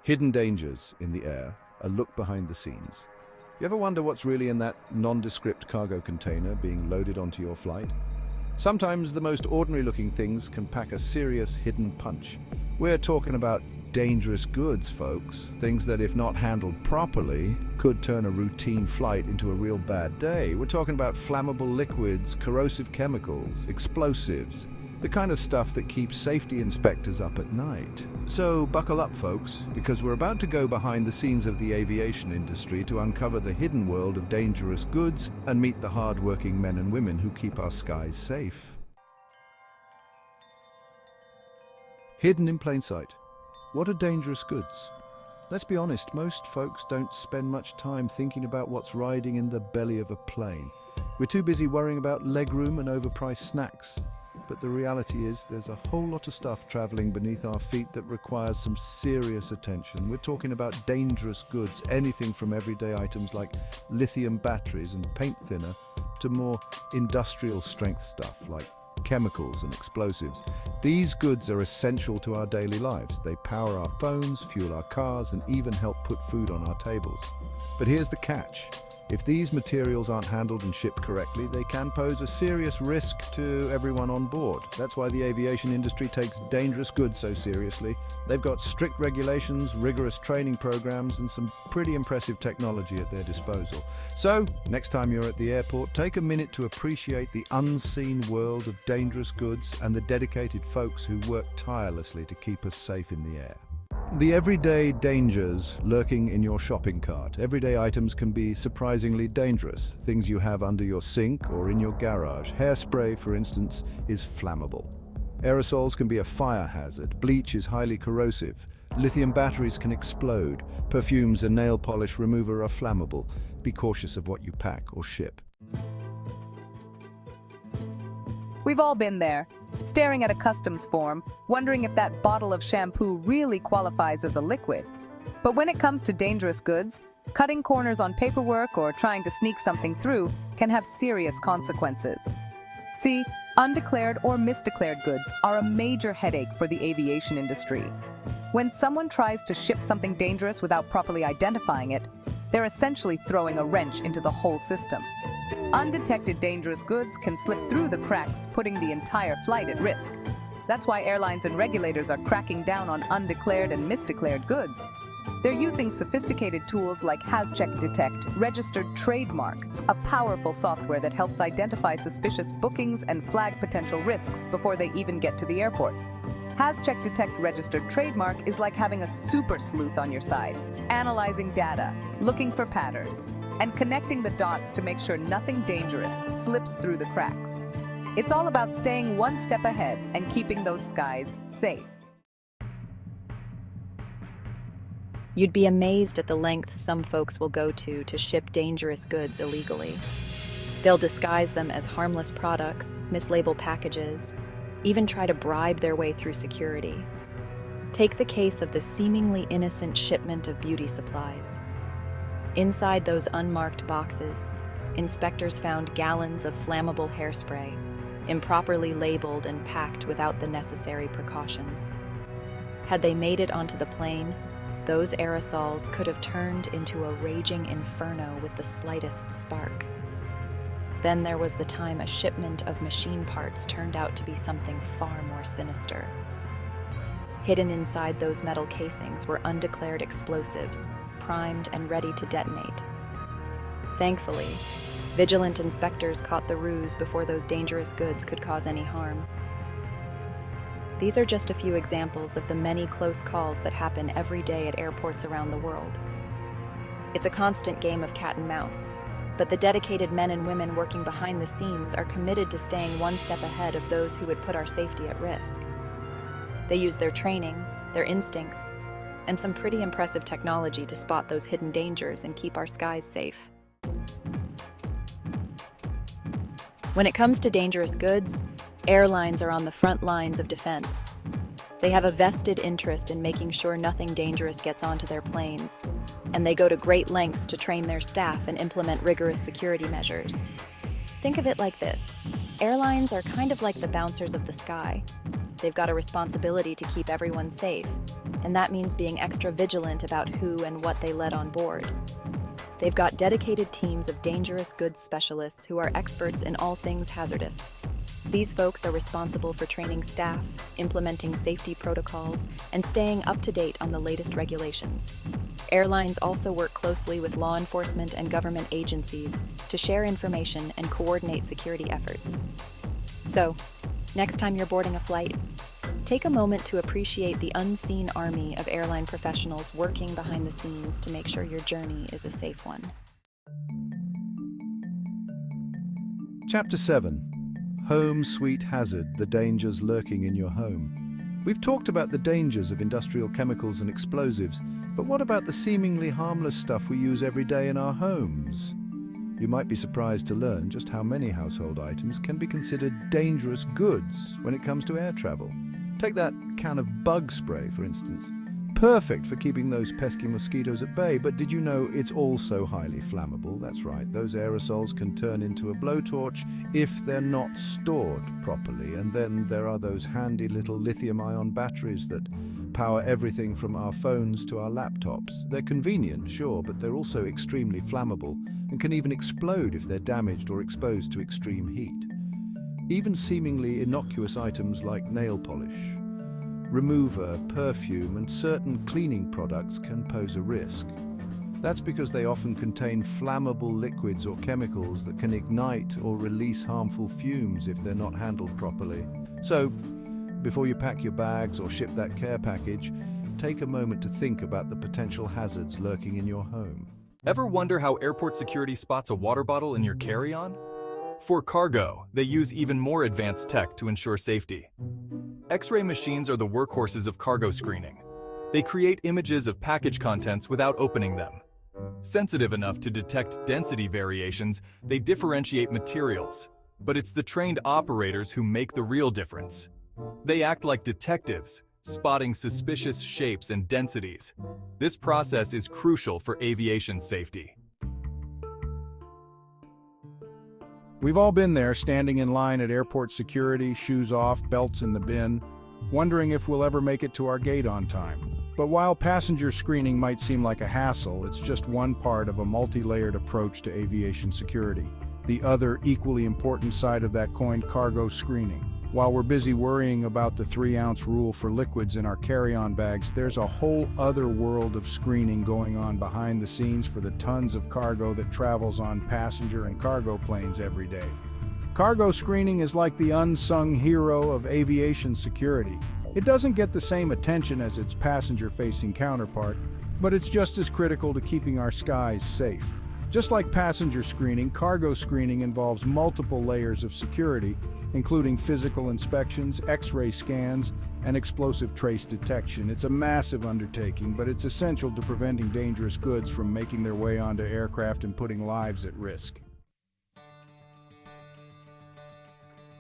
Hidden dangers in the air, a look behind the scenes. You ever wonder what's really in that nondescript cargo container being loaded onto your flight? Sometimes the most ordinary-looking things can pack a serious hidden punch. We're talking about dangerous goods, folks. Things that, if not handled properly, could turn a routine flight into a real bad day. We're talking about flammable liquids, corrosive chemicals, explosives, the kind of stuff that keeps safety inspectors up at night. So buckle up, folks, because we're about to go behind the scenes of the aviation industry to uncover the hidden world of dangerous goods and meet the hard-working men and women who keep our skies safe. Hidden in plain sight. What are dangerous goods? Let's be honest, most folks don't spend much time thinking about what's riding in the belly of a plane. We're too busy worrying about legroom and overpriced snacks. But the reality is there's a whole lot of stuff traveling beneath our feet that requires some serious attention. We're talking about dangerous goods, anything from everyday items like lithium batteries and paint thinner to more industrial strength stuff like chemicals and explosives. These goods are essential to our daily lives. They power our phones, fuel our cars, and even help put food on our tables. But here's the catch. If these materials aren't handled and shipped correctly, they can pose a serious risk to everyone on board. That's why the aviation industry takes dangerous goods so seriously. They've got strict regulations, rigorous training programs, and some pretty impressive technology at their disposal. So, next time you're at the airport, take a minute to appreciate the unseen world of dangerous goods and the dedicated folks who work tirelessly to keep us safe in the air. The everyday dangers lurking in your shopping cart. Everyday items can be surprisingly dangerous. Things you have under your sink or in your garage. Hairspray, for instance, is flammable. Aerosols can be a fire hazard. Bleach is highly corrosive. Lithium batteries can explode. Perfumes and nail polish remover are flammable. Be cautious of what you pack or ship. We've all been there, staring at a customs form, wondering if that bottle of shampoo really qualifies as a liquid. But when it comes to dangerous goods, cutting corners on paperwork or trying to sneak something through can have serious consequences. See, undeclared or misdeclared goods are a major headache for the aviation industry. When someone tries to ship something dangerous without properly identifying it, they're essentially throwing a wrench into the whole system. Undetected dangerous goods can slip through the cracks, putting the entire flight at risk. That's why airlines and regulators are cracking down on undeclared and misdeclared goods. They're using sophisticated tools like Hazcheck Detect, registered trademark, a powerful software that helps identify suspicious bookings and flag potential risks before they even get to the airport. Hazcheck Detect registered trademark is like having a super sleuth on your side, analyzing data, looking for patterns, and connecting the dots to make sure nothing dangerous slips through the cracks. It's all about staying one step ahead and keeping those skies safe. You'd be amazed at the lengths some folks will go to ship dangerous goods illegally. They'll disguise them as harmless products, mislabel packages, even try to bribe their way through security. Take the case of the seemingly innocent shipment of beauty supplies. Inside those unmarked boxes, inspectors found gallons of flammable hairspray, improperly labeled and packed without the necessary precautions. Had they made it onto the plane, those aerosols could have turned into a raging inferno with the slightest spark. Then there was the time a shipment of machine parts turned out to be something far more sinister. Hidden inside those metal casings were undeclared explosives, primed and ready to detonate. Thankfully, vigilant inspectors caught the ruse before those dangerous goods could cause any harm. These are just a few examples of the many close calls that happen every day at airports around the world. It's a constant game of cat and mouse, but the dedicated men and women working behind the scenes are committed to staying one step ahead of those who would put our safety at risk. They use their training, their instincts, and some pretty impressive technology to spot those hidden dangers and keep our skies safe. When it comes to dangerous goods, airlines are on the front lines of defense. They have a vested interest in making sure nothing dangerous gets onto their planes, and they go to great lengths to train their staff and implement rigorous security measures. Think of it like this. Airlines are kind of like the bouncers of the sky. they've got a responsibility to keep everyone safe, and that means being extra vigilant about who and what they let on board. They've got dedicated teams of dangerous goods specialists who are experts in all things hazardous. These folks are responsible for training staff, implementing safety protocols, and staying up to date on the latest regulations. Airlines also work closely with law enforcement and government agencies to share information and coordinate security efforts. So, next time you're boarding a flight, take a moment to appreciate the unseen army of airline professionals working behind the scenes to make sure your journey is a safe one. Chapter 7. Home Sweet Hazard, the dangers lurking in your home. We've talked about the dangers of industrial chemicals and explosives, but what about the seemingly harmless stuff we use every day in our homes? You might be surprised to learn just how many household items can be considered dangerous goods when it comes to air travel. Take that can of bug spray, for instance. Perfect for keeping those pesky mosquitoes at bay, but did you know it's also highly flammable? That's right, those aerosols can turn into a blowtorch if they're not stored properly. And then there are those handy little lithium-ion batteries that power everything from our phones to our laptops. They're convenient, sure, but they're also extremely flammable and can even explode if they're damaged or exposed to extreme heat. Even seemingly innocuous items like nail polish, remover, perfume, and certain cleaning products can pose a risk. That's because they often contain flammable liquids or chemicals that can ignite or release harmful fumes if they're not handled properly. So, before you pack your bags or ship that care package, take a moment to think about the potential hazards lurking in your home. Ever wonder how airport security spots a water bottle in your carry-on? For cargo, they use even more advanced tech to ensure safety. X-ray machines are the workhorses of cargo screening. They create images of package contents without opening them. Sensitive enough to detect density variations, they differentiate materials. But it's the trained operators who make the real difference. They act like detectives, spotting suspicious shapes and densities. This process is crucial for aviation safety. We've all been there, standing in line at airport security, shoes off, belts in the bin, wondering if we'll ever make it to our gate on time. But while passenger screening might seem like a hassle, it's just one part of a multi-layered approach to aviation security. The other, equally important side of that coin, cargo screening. While we're busy worrying about the 3-ounce rule for liquids in our carry-on bags, there's a whole other world of screening going on behind the scenes for the tons of cargo that travels on passenger and cargo planes every day. Cargo screening is like the unsung hero of aviation security. It doesn't get the same attention as its passenger-facing counterpart, but it's just as critical to keeping our skies safe. Just like passenger screening, cargo screening involves multiple layers of security, including physical inspections, X-ray scans, and explosive trace detection. It's a massive undertaking, but it's essential to preventing dangerous goods from making their way onto aircraft and putting lives at risk.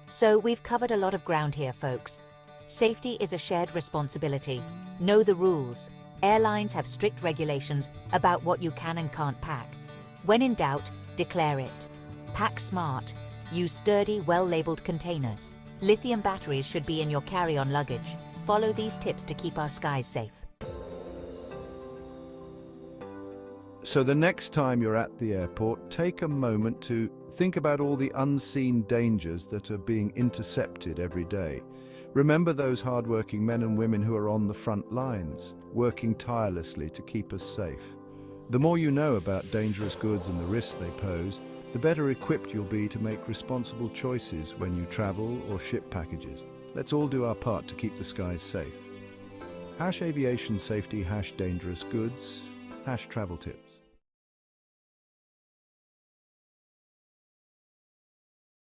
So we've covered a lot of ground here, folks. Safety is a shared responsibility. Know the rules. Airlines have strict regulations about what you can and can't pack. When in doubt, declare it. Pack smart. Use sturdy, well-labeled containers. Lithium batteries should be in your carry-on luggage. Follow these tips to keep our skies safe. So the next time you're at the airport, take a moment to think about all the unseen dangers that are being intercepted every day. Remember those hardworking men and women who are on the front lines, working tirelessly to keep us safe. The more you know about dangerous goods and the risks they pose, the better equipped you'll be to make responsible choices when you travel or ship packages. Let's all do our part to keep the skies safe. #Aviation Safety, #Dangerous Goods, #Travel Tips.